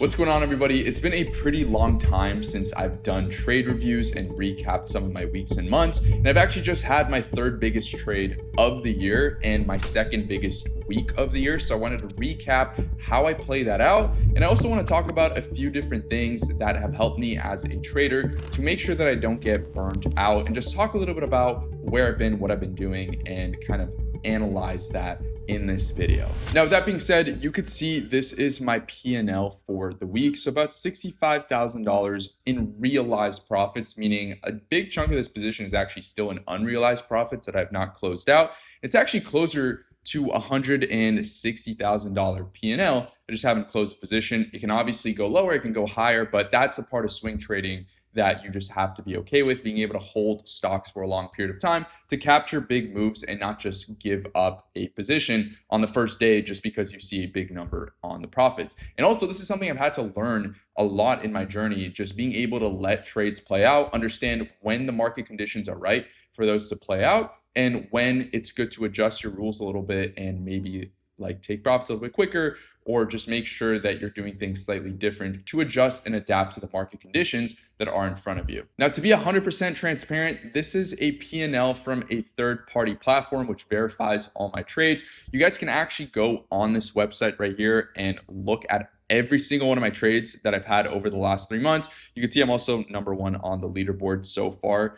What's going on, everybody? It's been a pretty long time since I've done trade reviews and recapped some of my weeks and months. And I've actually just had my third biggest trade of the year and my second biggest week of the year. So I wanted to recap how I play that out. And I also want to talk about a few different things that have helped me as a trader to make sure that I don't get burned out, and just talk a little bit about where I've been, what I've been doing, and kind of analyze that in this video. Now, with that being said, you could see this is my P&L for the week. So about $65,000 in realized profits, meaning a big chunk of this position is actually still in unrealized profits that I've not closed out. It's actually closer to $160,000 P&L. I just haven't closed the position. It can obviously go lower, it can go higher, but that's a part of swing trading that you just have to be okay with, being able to hold stocks for a long period of time to capture big moves and not just give up a position on the first day just because you see a big number on the profits. And also, this is something I've had to learn a lot in my journey, just being able to let trades play out, understand when the market conditions are right for those to play out, and when it's good to adjust your rules a little bit and maybe like take profits a little bit quicker, or just make sure that you're doing things slightly different to adjust and adapt to the market conditions that are in front of you. Now, to be 100% transparent, this is a P&L from a third-party platform which verifies all my trades. You guys can actually go on this website right here and look at every single one of my trades that I've had over the last 3 months. You can see I'm also number one on the leaderboard so far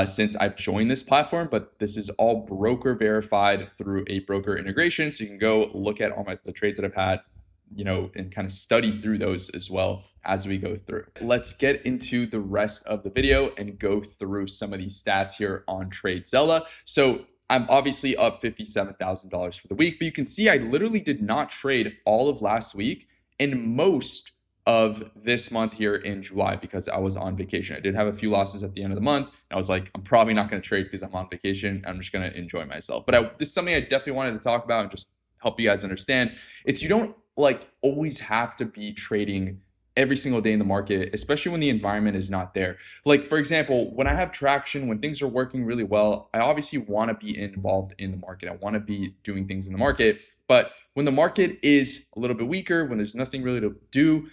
since I've joined this platform, but this is all broker verified through a broker integration. So you can go look at all the trades that I've had, and kind of study through those as well as we go through. Let's get into the rest of the video and go through some of these stats here on TradeZella. So I'm obviously up $57,000 for the week, but you can see I literally did not trade all of last week and most of this month here in July because I was on vacation. I did have a few losses at the end of the month. And I was like, I'm probably not going to trade because I'm on vacation. I'm just going to enjoy myself. But this is something I definitely wanted to talk about and just help you guys understand. You don't always have to be trading every single day in the market, especially when the environment is not there. For example, when I have traction, when things are working really well, I obviously want to be involved in the market. I want to be doing things in the market. But when the market is a little bit weaker, when there's nothing really to do,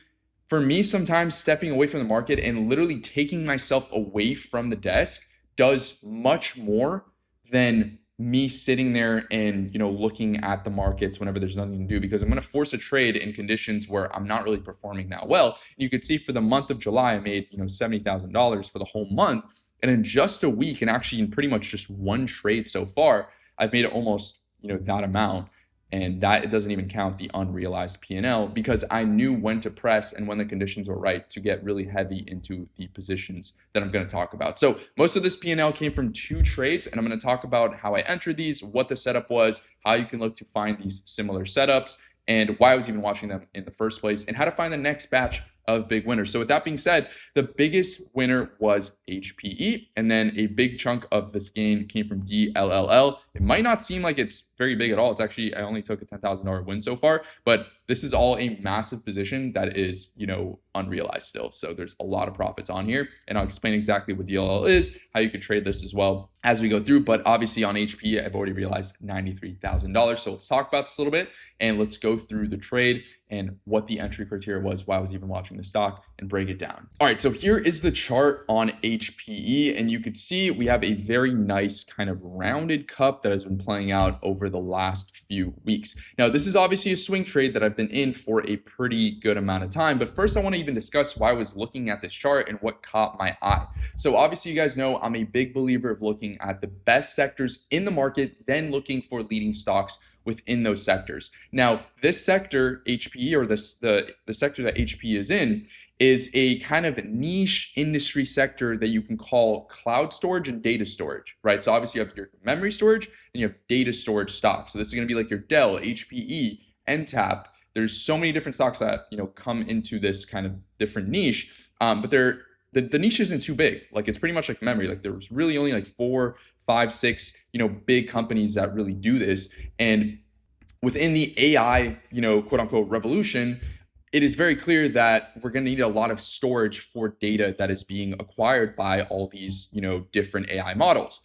for me, sometimes stepping away from the market and literally taking myself away from the desk does much more than me sitting there and looking at the markets whenever there's nothing to do, because I'm going to force a trade in conditions where I'm not really performing that well. And you could see for the month of July, I made $70,000 for the whole month, and in just a week, and actually in pretty much just one trade so far, I've made almost that amount. And that it doesn't even count the unrealized P&L, because I knew when to press and when the conditions were right to get really heavy into the positions that I'm going to talk about. So most of this P&L came from 2 trades, and I'm going to talk about how I entered these, what the setup was, how you can look to find these similar setups, and why I was even watching them in the first place, and how to find the next batch of big winners. So with that being said, the biggest winner was HPE, and then a big chunk of this gain came from DLLL. It might not seem like it's very big at all. It's actually, I only took a $10,000 win so far, but this is all a massive position that is, unrealized still. So there's a lot of profits on here, and I'll explain exactly what DLL is, how you could trade this as well as we go through. But obviously on HPE, I've already realized $93,000. So let's talk about this a little bit, and let's go through the trade and what the entry criteria was, why I was even watching the stock, and break it down. All right, so here is the chart on HPE, and you could see we have a very nice kind of rounded cup that has been playing out over the last few weeks. Now, this is obviously a swing trade that I've been in for a pretty good amount of time, but first I want to even discuss why I was looking at this chart and what caught my eye. So obviously you guys know I'm a big believer of looking at the best sectors in the market, then looking for leading stocks within those sectors. Now, this sector, HPE, or the sector that HPE is in, is a kind of niche industry sector that you can call cloud storage and data storage, right? So obviously you have your memory storage and you have data storage stocks. So this is going to be like your Dell, HPE, NTAP. There's so many different stocks that come into this kind of different niche, but the niche isn't too big. It's pretty much like memory. There's really only 4, 5, 6, big companies that really do this. And within the AI, quote unquote revolution, it is very clear that we're going to need a lot of storage for data that is being acquired by all these, different AI models.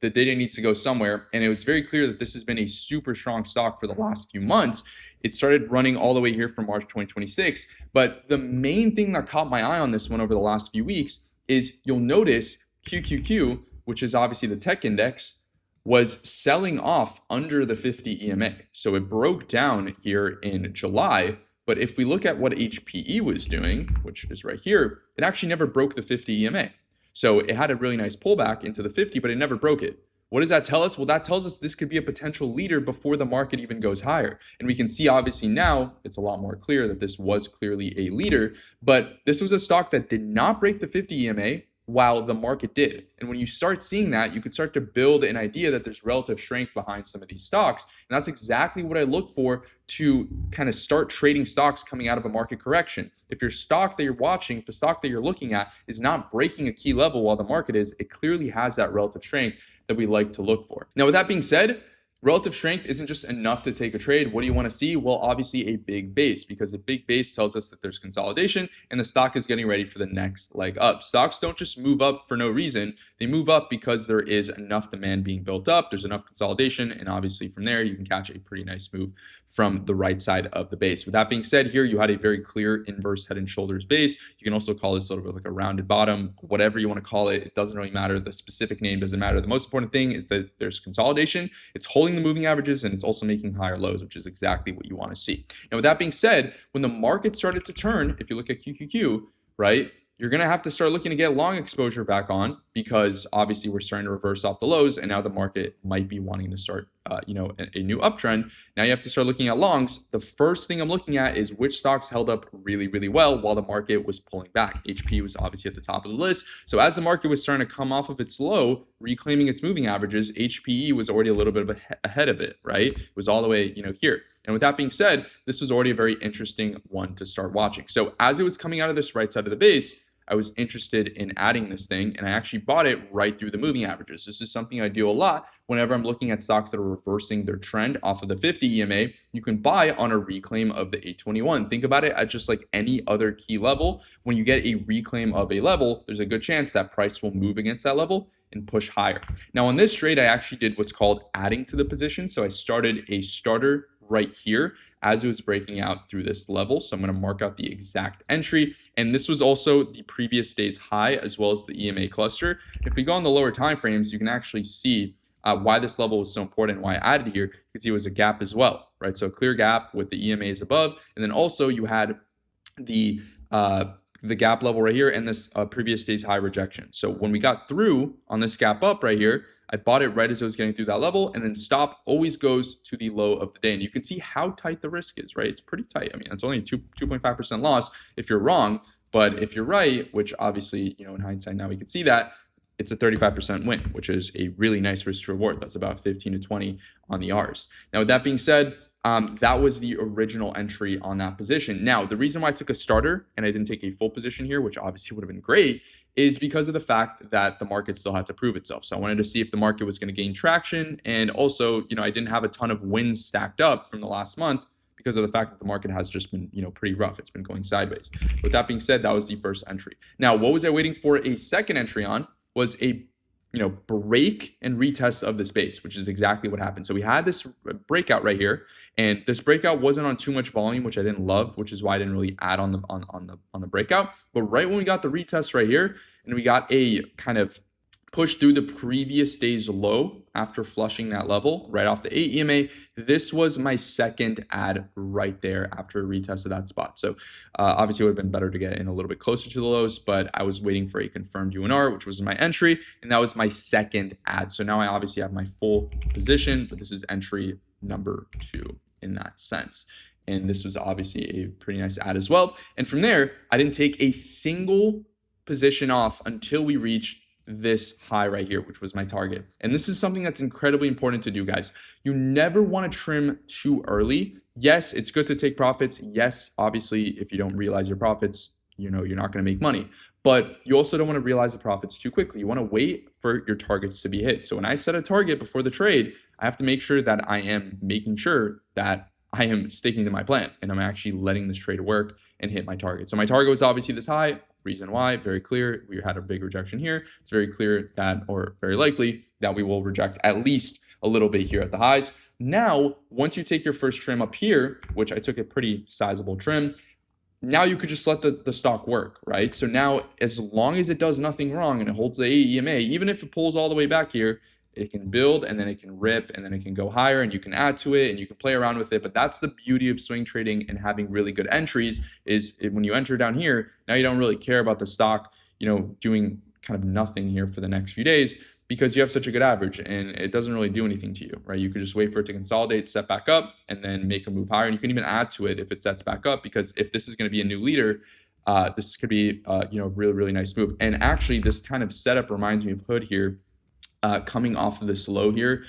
the data needs to go somewhere. And it was very clear that this has been a super strong stock for the last few months. It started running all the way here from March 2026. But the main thing that caught my eye on this one over the last few weeks is you'll notice QQQ, which is obviously the tech index, was selling off under the 50 EMA. So it broke down here in July. But if we look at what HPE was doing, which is right here, it actually never broke the 50 EMA. So it had a really nice pullback into the 50, but it never broke it. What does that tell us? Well, that tells us this could be a potential leader before the market even goes higher. And we can see obviously now it's a lot more clear that this was clearly a leader, but this was a stock that did not break the 50 EMA while the market did. And when you start seeing that, you could start to build an idea that there's relative strength behind some of these stocks. And that's exactly what I look for to kind of start trading stocks coming out of a market correction. If your stock that you're watching, if the stock that you're looking at is not breaking a key level while the market is, it clearly has that relative strength that we like to look for. Now, with that being said, relative strength isn't just enough to take a trade. What do you want to see? Well, obviously a big base, because a big base tells us that there's consolidation and the stock is getting ready for the next leg up. Stocks don't just move up for no reason. They move up because there is enough demand being built up. There's enough consolidation. And obviously from there, you can catch a pretty nice move from the right side of the base. With that being said, here you had a very clear inverse head and shoulders base. You can also call this a little bit like a rounded bottom, whatever you want to call it. It doesn't really matter. The specific name doesn't matter. The most important thing is that there's consolidation. It's holding the moving averages, and it's also making higher lows, which is exactly what you want to see. Now, with that being said, when the market started to turn, if you look at QQQ, right, you're going to have to start looking to get long exposure back on, because obviously we're starting to reverse off the lows, and now the market might be wanting to start a new uptrend. Now you have to start looking at longs. The first thing I'm looking at is which stocks held up really, really well while the market was pulling back. HP was obviously at the top of the list. So as the market was starting to come off of its low, reclaiming its moving averages, HPE was already a little bit ahead of it, right? It was all the way, here. And with that being said, this was already a very interesting one to start watching. So as it was coming out of this right side of the base, I was interested in adding this thing, and I actually bought it right through the moving averages. This is something I do a lot whenever I'm looking at stocks that are reversing their trend off of the 50 EMA. You can buy on a reclaim of the 821. Think about it at just like any other key level. When you get a reclaim of a level, there's a good chance that price will move against that level and push higher. Now on this trade, I actually did what's called adding to the position. So I started a starter right here as it was breaking out through this level. So I'm going to mark out the exact entry. And this was also the previous day's high as well as the EMA cluster. If we go on the lower time frames, you can actually see why this level was so important, why I added here, because it was a gap as well, right? So a clear gap with the EMAs above. And then also you had the gap level right here and this previous day's high rejection. So when we got through on this gap up right here, I bought it right as I was getting through that level, and then stop always goes to the low of the day. And you can see how tight the risk is, right? It's pretty tight. I mean, it's only a 2.5% loss if you're wrong, but if you're right, which obviously, in hindsight now we can see that, it's a 35% win, which is a really nice risk to reward. That's about 15 to 20 on the R's. Now, with that being said, that was the original entry on that position. Now, the reason why I took a starter and I didn't take a full position here, which obviously would have been great, is because of the fact that the market still had to prove itself. So I wanted to see if the market was going to gain traction. And also, I didn't have a ton of wins stacked up from the last month because of the fact that the market has just been, pretty rough. It's been going sideways. With that being said, that was the first entry. Now, what was I waiting for a second entry on was a break and retest of the space, which is exactly what happened. So we had this breakout right here, and this breakout wasn't on too much volume, which I didn't love, which is why I didn't really add on the breakout. But right when we got the retest right here, and we got a kind of push through the previous day's low after flushing that level right off the 8 EMA, this was my second add right there after a retest of that spot. So obviously it would have been better to get in a little bit closer to the lows, but I was waiting for a confirmed UNR, which was my entry, and that was my second add. So now I obviously have my full position, but this is entry number 2 in that sense. And this was obviously a pretty nice add as well. And from there, I didn't take a single position off until we reached this high right here, which was my target. And this is something that's incredibly important to do, guys. You never want to trim too early. Yes, it's good to take profits. Yes, obviously, if you don't realize your profits, you're not going to make money. But you also don't want to realize the profits too quickly. You want to wait for your targets to be hit. So when I set a target before the trade, I have to make sure that I am making sure that I am sticking to my plan and I'm actually letting this trade work and hit my target. So my target was obviously this high. Reason why, very clear. We had a big rejection here. It's very clear that, or very likely, that we will reject at least a little bit here at the highs. Now, once you take your first trim up here, which I took a pretty sizable trim, now you could just let the stock work, right? So now, as long as it does nothing wrong and it holds the EMA, even if it pulls all the way back here, it can build and then it can rip and then it can go higher and you can add to it and you can play around with it. But that's the beauty of swing trading and having really good entries is when you enter down here, now you don't really care about the stock, doing kind of nothing here for the next few days, because you have such a good average and it doesn't really do anything to you, right? You could just wait for it to consolidate, set back up, and then make a move higher. And you can even add to it if it sets back up, because if this is going to be a new leader, this could be, a really, really nice move. And actually, this kind of setup reminds me of Hood here, coming off of this low here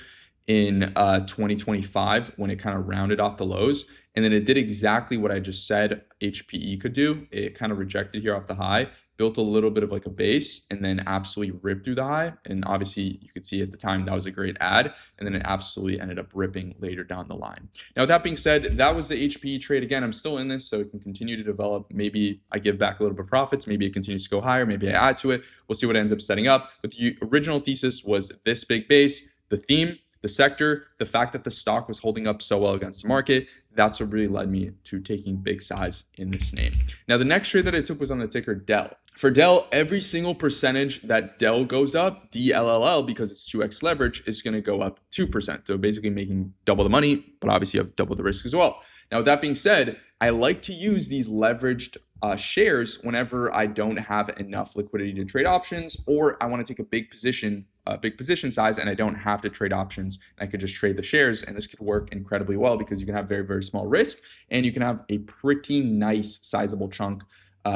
in 2025 when it kind of rounded off the lows. And then it did exactly what I just said HPE could do. It kind of rejected here off the high, built a little bit of like a base, and then absolutely ripped through the high. And obviously you could see at the time that was a great ad, and then it absolutely ended up ripping later down the line. Now, with that being said, that was the HPE trade. Again, I'm still in this, so it can continue to develop. Maybe I give back a little bit of profits, maybe it continues to go higher, maybe I add to it. We'll see what it ends up setting up. But the original thesis was this big base, the theme, the sector, the fact that the stock was holding up so well against the market. That's what really led me to taking big size in this name. Now, the next trade that I took was on the ticker Dell. For Dell, every single percentage that Dell goes up, DLLL, because it's 2x leverage, is going to go up 2%. So basically making double the money, but obviously you have double the risk as well. Now, with that being said, I like to use these leveraged shares whenever I don't have enough liquidity to trade options, or I want to take a big position size and I don't have to trade options. I could just trade the shares, and this could work incredibly well because you can have very, very small risk and you can have a pretty nice sizable chunk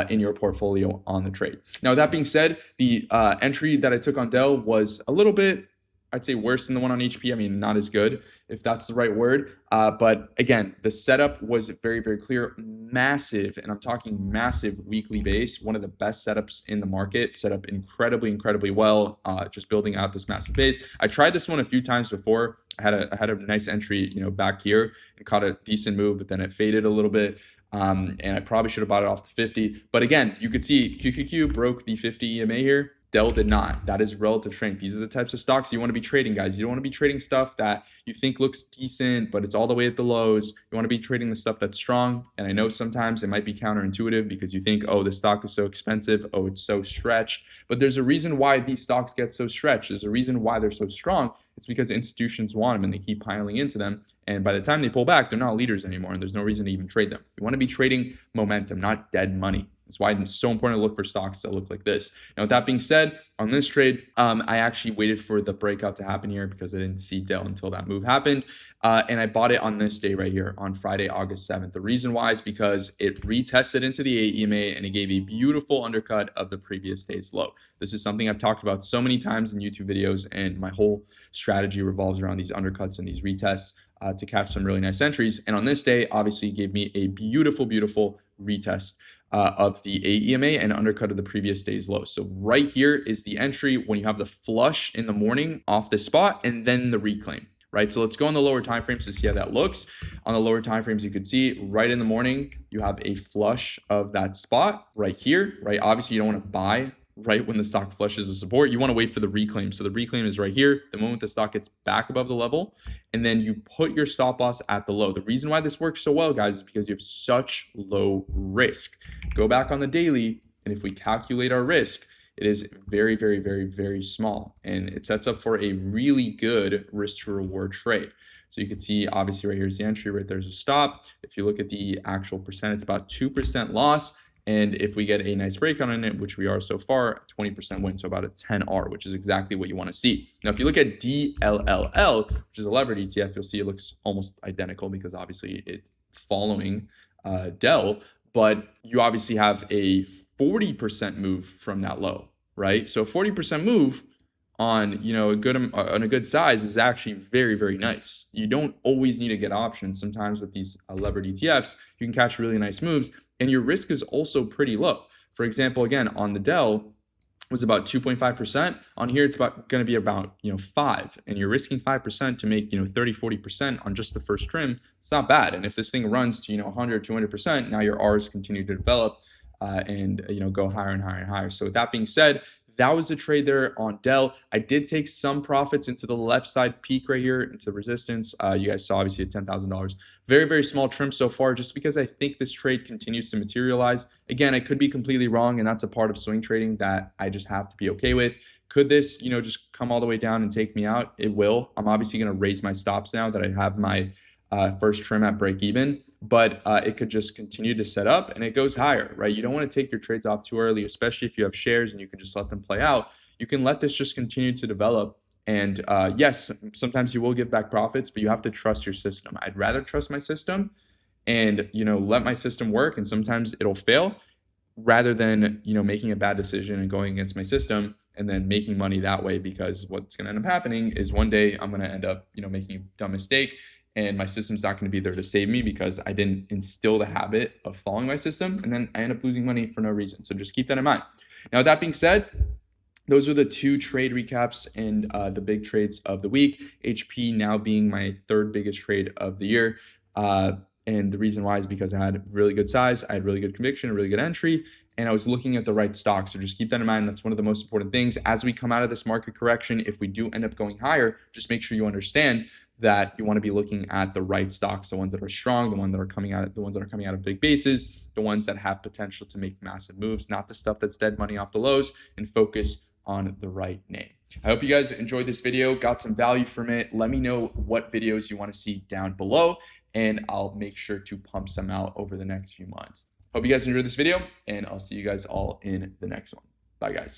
in your portfolio on the trade. Now, that being said, the entry that I took on Dell was a little bit, I'd say, worse than the one on HP. I mean, not as good, if that's the right word. But again, the setup was very, very clear, massive, and I'm talking massive weekly base, one of the best setups in the market, set up incredibly, incredibly well, just building out this massive base. I tried this one a few times before. I had a nice entry, back here and caught a decent move, but then it faded a little bit. And I probably should have bought it off the 50. But again, you could see QQQ broke the 50 EMA here. Dell did not. That is relative strength. These are the types of stocks you want to be trading, guys. You don't want to be trading stuff that you think looks decent, but it's all the way at the lows. You want to be trading the stuff that's strong. And I know sometimes it might be counterintuitive because you think, oh, this stock is so expensive. Oh, it's so stretched. But there's a reason why these stocks get so stretched. There's a reason why they're so strong. It's because institutions want them and they keep piling into them. And by the time they pull back, they're not leaders anymore. And there's no reason to even trade them. You want to be trading momentum, not dead money. That's why it's so important to look for stocks that look like this. Now, with that being said, on this trade, I actually waited for the breakout to happen here because I didn't see Dell until that move happened. And I bought it on this day right here on Friday, August 7th. The reason why is because it retested into the 8 EMA and it gave a beautiful undercut of the previous day's low. This is something I've talked about so many times in YouTube videos, and my whole strategy revolves around these undercuts and these retests to catch some really nice entries. And on this day, obviously gave me a beautiful, beautiful retest of the 8 EMA and undercut of the previous day's low. So right here is the entry when you have the flush in the morning off this spot and then the reclaim, right? So let's go on the lower time frames to see how that looks. On the lower time frames, you could see right in the morning, you have a flush of that spot right here, right? Obviously, you don't want to buy right when the stock flushes the support. You want to wait for the reclaim. So the reclaim is right here, the moment the stock gets back above the level, and then you put your stop loss at the low. The reason why this works so well, guys, is because you have such low risk. Go back on the daily, and if we calculate our risk, it is very, very, very, very small, and it sets up for a really good risk to reward trade. So you can see, obviously, right here's the entry, right there's a stop. If you look at the actual percent, it's about 2% loss. And if we get a nice breakout on it, which we are so far, 20% win, so about a 10R, which is exactly what you want to see. Now, if you look at DLLL, which is a levered ETF, you'll see it looks almost identical because obviously it's following Dell, but you obviously have a 40% move from that low, right? So 40% move on a good size is actually very, very nice. You don't always need to get options. Sometimes with these levered ETFs, you can catch really nice moves, and your risk is also pretty low. For example, again, on the Dell was about 2.5%. On here, it's going to be about 5, and you're risking 5% to make 30-40% on just the first trim. It's not bad. And if this thing runs to 100, 200%, now your R's continue to develop. and go higher and higher and higher. So with that being said, that was a trade there on Dell. I did take some profits into the left side peak right here into resistance. You guys saw obviously at $10,000. Very, very small trim so far, just because I think this trade continues to materialize. Again, I could be completely wrong, and that's a part of swing trading that I just have to be okay with. Could this, just come all the way down and take me out? It will. I'm obviously going to raise my stops now that I have my first trim at break even, but it could just continue to set up and it goes higher, right? You don't want to take your trades off too early, especially if you have shares and you can just let them play out. You can let this just continue to develop. And yes, sometimes you will give back profits, but you have to trust your system. I'd rather trust my system and let my system work, and sometimes it'll fail, rather than making a bad decision and going against my system and then making money that way. Because what's going to end up happening is one day I'm going to end up making a dumb mistake, and my system's not going to be there to save me because I didn't instill the habit of following my system, and then I end up losing money for no reason. So just keep that in mind. Now, with that being said, those are the two trade recaps and the big trades of the week. HP now being my third biggest trade of the year. And the reason why is because I had really good size, I had really good conviction, a really good entry, and I was looking at the right stock. So just keep that in mind. That's one of the most important things. As we come out of this market correction, if we do end up going higher, just make sure you understand that you want to be looking at the right stocks, the ones that are strong, the ones that are coming out of big bases, the ones that have potential to make massive moves, not the stuff that's dead money off the lows, and focus on the right name. I hope you guys enjoyed this video, got some value from it. Let me know what videos you want to see down below, and I'll make sure to pump some out over the next few months. Hope you guys enjoyed this video, and I'll see you guys all in the next one. Bye, guys.